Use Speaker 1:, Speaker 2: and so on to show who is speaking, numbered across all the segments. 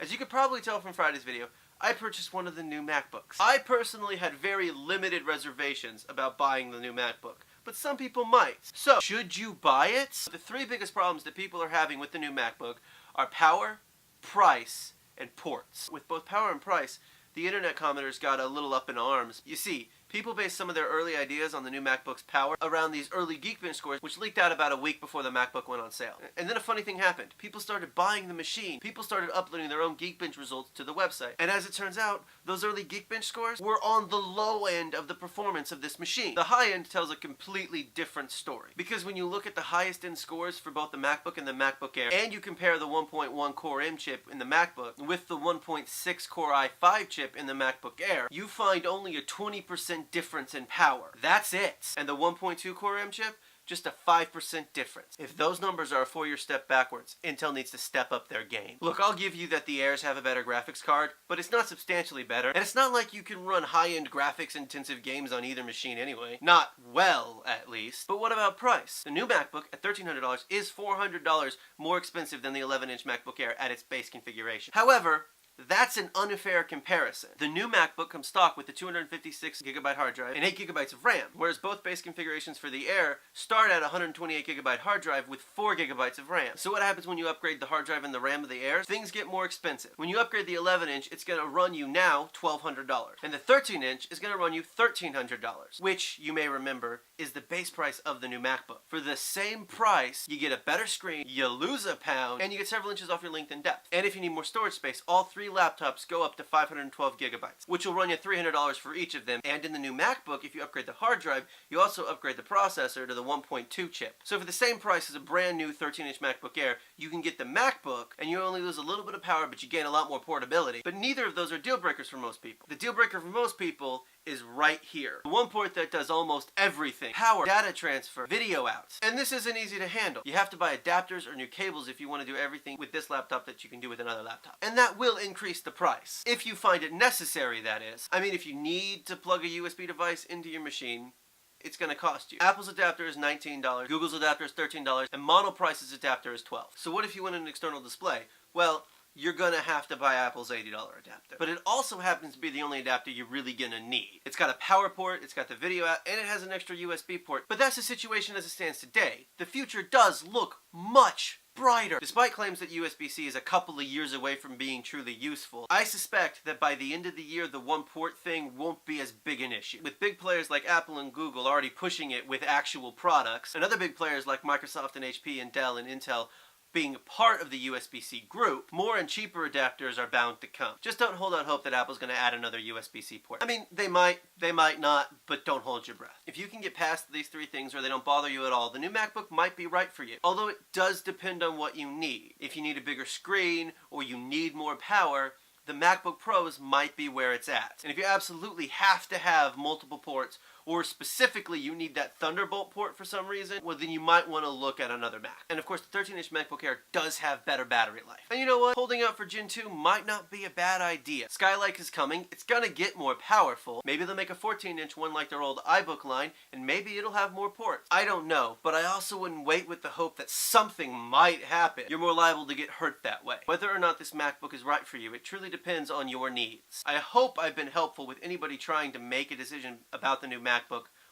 Speaker 1: As you could probably tell from Friday's video, I purchased one of the new MacBooks. I personally had very limited reservations about buying the new MacBook, but some people might. So, should you buy it? The three biggest problems that people are having with the new MacBook are power, price, and ports. With both power and price, the internet commenters got a little up in arms. You see, people based some of their early ideas on the new MacBook's power around these early Geekbench scores, which leaked out about a week before the MacBook went on sale. And then a funny thing happened. People started buying the machine. People started uploading their own Geekbench results to the website. And as it turns out, those early Geekbench scores were on the low end of the performance of this machine. The high end tells a completely different story. Because when you look at the highest end scores for both the MacBook and the MacBook Air, and you compare the 1.1 Core M chip in the MacBook with the 1.6 Core i5 chip in the MacBook Air, you find only a 20% difference in power. That's it. And the 1.2 Core M chip, just a 5% difference. If those numbers are a 4-year step backwards, Intel needs to step up their game. Look, I'll give you that the Airs have a better graphics card, but it's not substantially better, and it's not like you can run high-end graphics-intensive games on either machine anyway. Not well, at least. But what about price? The new MacBook at $1,300 is $400 more expensive than the 11-inch MacBook Air at its base configuration. However, that's an unfair comparison. The new MacBook comes stock with the 256GB hard drive and 8GB of RAM, whereas both base configurations for the Air start at a 128GB hard drive with 4GB of RAM. So what happens when you upgrade the hard drive and the RAM of the Air? Things get more expensive. When you upgrade the 11-inch, it's going to run you now $1,200. And the 13-inch is going to run you $1,300, which, you may remember, is the base price of the new MacBook. For the same price, you get a better screen, you lose a pound, and you get several inches off your length and depth. And if you need more storage space, all three laptops go up to 512GB, which will run you $300 for each of them. And in the new MacBook, if you upgrade the hard drive, you also upgrade the processor to the 1.2 chip. So for the same price as a brand new 13-inch MacBook Air, you can get the MacBook, and you only lose a little bit of power, but you gain a lot more portability. But neither of those are deal breakers for most people. The deal breaker for most people is right here. The one port that does almost everything. Power, data transfer, video outs. And this isn't easy to handle. You have to buy adapters or new cables if you want to do everything with this laptop that you can do with another laptop. And that will increase the price. If you find it necessary, that is. I mean, if you need to plug a USB device into your machine, it's going to cost you. Apple's adapter is $19, Google's adapter is $13, and Monoprice's adapter is $12. So what if you want an external display? Well, you're going to have to buy Apple's $80 adapter. But it also happens to be the only adapter you're really going to need. It's got a power port, it's got the video out, and it has an extra USB port. But that's the situation as it stands today. The future does look much brighter. Despite claims that USB-C is a couple of years away from being truly useful, I suspect that by the end of the year, the one port thing won't be as big an issue. With big players like Apple and Google already pushing it with actual products, and other big players like Microsoft and HP and Dell and Intel being part of the USB-C group, more and cheaper adapters are bound to come. Just don't hold out hope that Apple's going to add another USB-C port. I mean, they might not, but don't hold your breath. If you can get past these three things or they don't bother you at all, the new MacBook might be right for you. Although it does depend on what you need. If you need a bigger screen or you need more power, the MacBook Pros might be where it's at. And if you absolutely have to have multiple ports, or specifically you need that Thunderbolt port for some reason, well then you might want to look at another Mac. And of course the 13-inch MacBook Air does have better battery life. And you know what? Holding out for Gen 2 might not be a bad idea. Skylake is coming, it's gonna get more powerful. Maybe they'll make a 14-inch one like their old iBook line, and maybe it'll have more ports. I don't know, but I also wouldn't wait with the hope that something might happen. You're more liable to get hurt that way. Whether or not this MacBook is right for you, it truly depends on your needs. I hope I've been helpful with anybody trying to make a decision about the new MacBook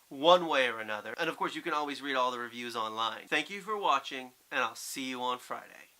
Speaker 1: one way or another. And of course you can always read all the reviews online. Thank you for watching, and I'll see you on Friday.